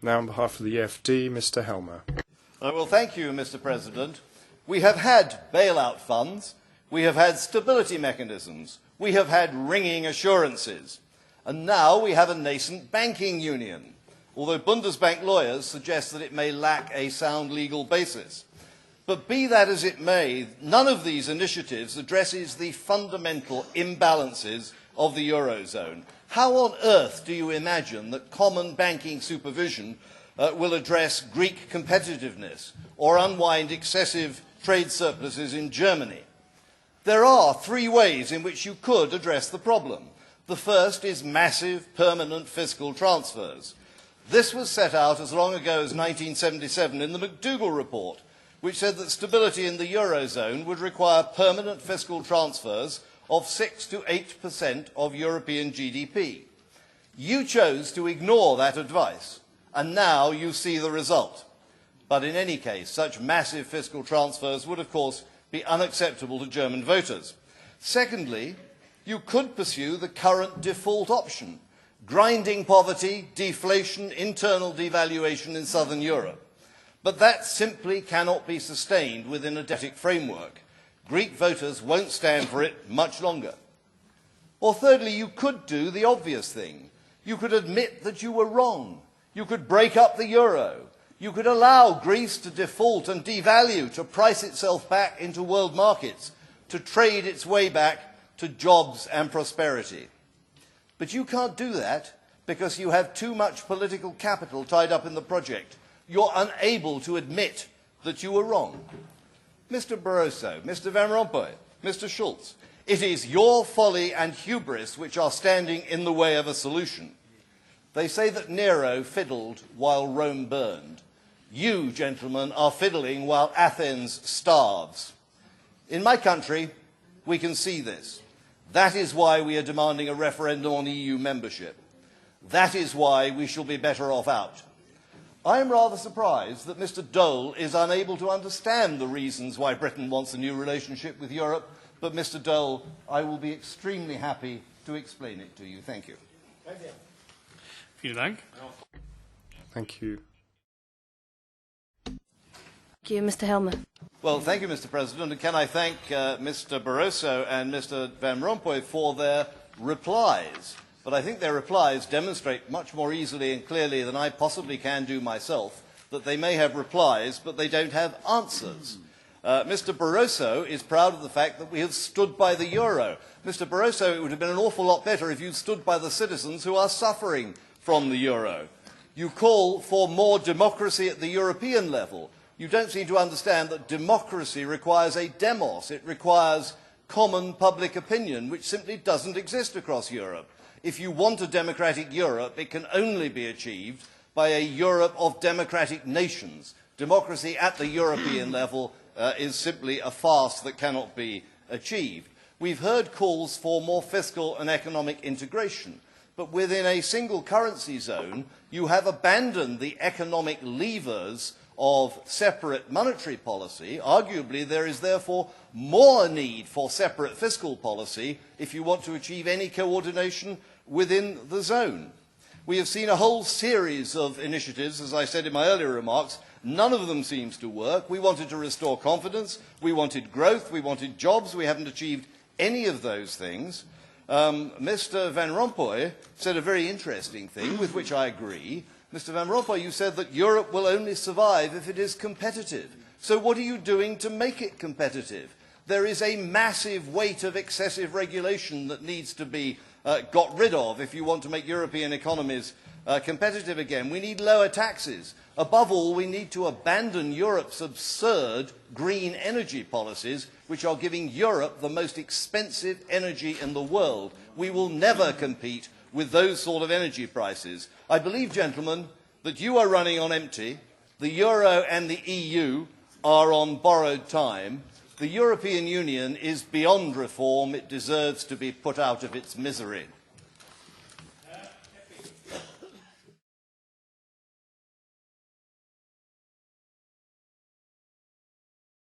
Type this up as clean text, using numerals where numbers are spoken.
Now on behalf of the EFD, Mr. Helmer. Well, thank you, Mr. President. We have had bailout funds, we have had stability mechanisms, we have had ringing assurances, and now we have a nascent banking union, although Bundesbank lawyers suggest that it may lack a sound legal basis. But be that as it may, none of these initiatives addresses the fundamental imbalances of the Eurozone. How on earth do you imagine that common banking supervision will address Greek competitiveness or unwind excessive trade surpluses in Germany? There are three ways in which you could address the problem. The first is massive permanent fiscal transfers. This was set out as long ago as 1977 in the McDougall report, which said that stability in the Eurozone would require permanent fiscal transfers of 6 to 8% of European GDP. You chose to ignore that advice, and now you see the result. But in any case, such massive fiscal transfers would, of course, be unacceptable to German voters. Secondly, you could pursue the current default option, grinding poverty, deflation, internal devaluation in southern Europe. But that simply cannot be sustained within a democratic framework. Greek voters won't stand for it much longer. Or thirdly, you could do the obvious thing. You could admit that you were wrong. You could break up the euro. You could allow Greece to default and devalue, to price itself back into world markets, to trade its way back to jobs and prosperity. But you can't do that because you have too much political capital tied up in the project. You're unable to admit that you were wrong. Mr. Barroso, Mr. Van Rompuy, Mr. Schulz, it is your folly and hubris which are standing in the way of a solution. They say that Nero fiddled while Rome burned. You, gentlemen, are fiddling while Athens starves. In my country, we can see this. That is why we are demanding a referendum on EU membership. That is why we shall be better off out. I am rather surprised that Mr. Dole is unable to understand the reasons why Britain wants a new relationship with Europe, but Mr. Dole, I will be extremely happy to explain it to you. Thank you. Vielen Dank. Thank you. Thank you, Mr. Helmer. Well, thank you, Mr. President, and can I thank Mr. Barroso and Mr. Van Rompuy for their replies. But I think their replies demonstrate much more easily and clearly than I possibly can do myself that they may have replies, but they don't have answers. Mr. Barroso is proud of the fact that we have stood by the euro. Mr. Barroso, it would have been an awful lot better if you'd stood by the citizens who are suffering from the euro. You call for more democracy at the European level. You don't seem to understand that democracy requires a demos. It requires common public opinion, which simply doesn't exist across Europe. If you want a democratic Europe, it can only be achieved by a Europe of democratic nations. Democracy at the European level is simply a farce that cannot be achieved. We've heard calls for more fiscal and economic integration, but within a single currency zone, you have abandoned the economic levers of separate monetary policy. Arguably, there is therefore more need for separate fiscal policy if you want to achieve any coordination within the zone. We have seen a whole series of initiatives, as I said in my earlier remarks. None of them seems to work. We wanted to restore confidence, we wanted growth, we wanted jobs. We haven't achieved any of those things. Mr. Van Rompuy said a very interesting thing, with which I agree. Mr. Van Rompuy, you said that Europe will only survive if it is competitive. So what are you doing to make it competitive? There is a massive weight of excessive regulation that needs to be got rid of if you want to make European economies competitive again. We need lower taxes. Above all, we need to abandon Europe's absurd green energy policies, which are giving Europe the most expensive energy in the world. We will never compete with those sort of energy prices. I believe, gentlemen, that you are running on empty. The euro and the EU are on borrowed time. The European Union is beyond reform. It deserves to be put out of its misery.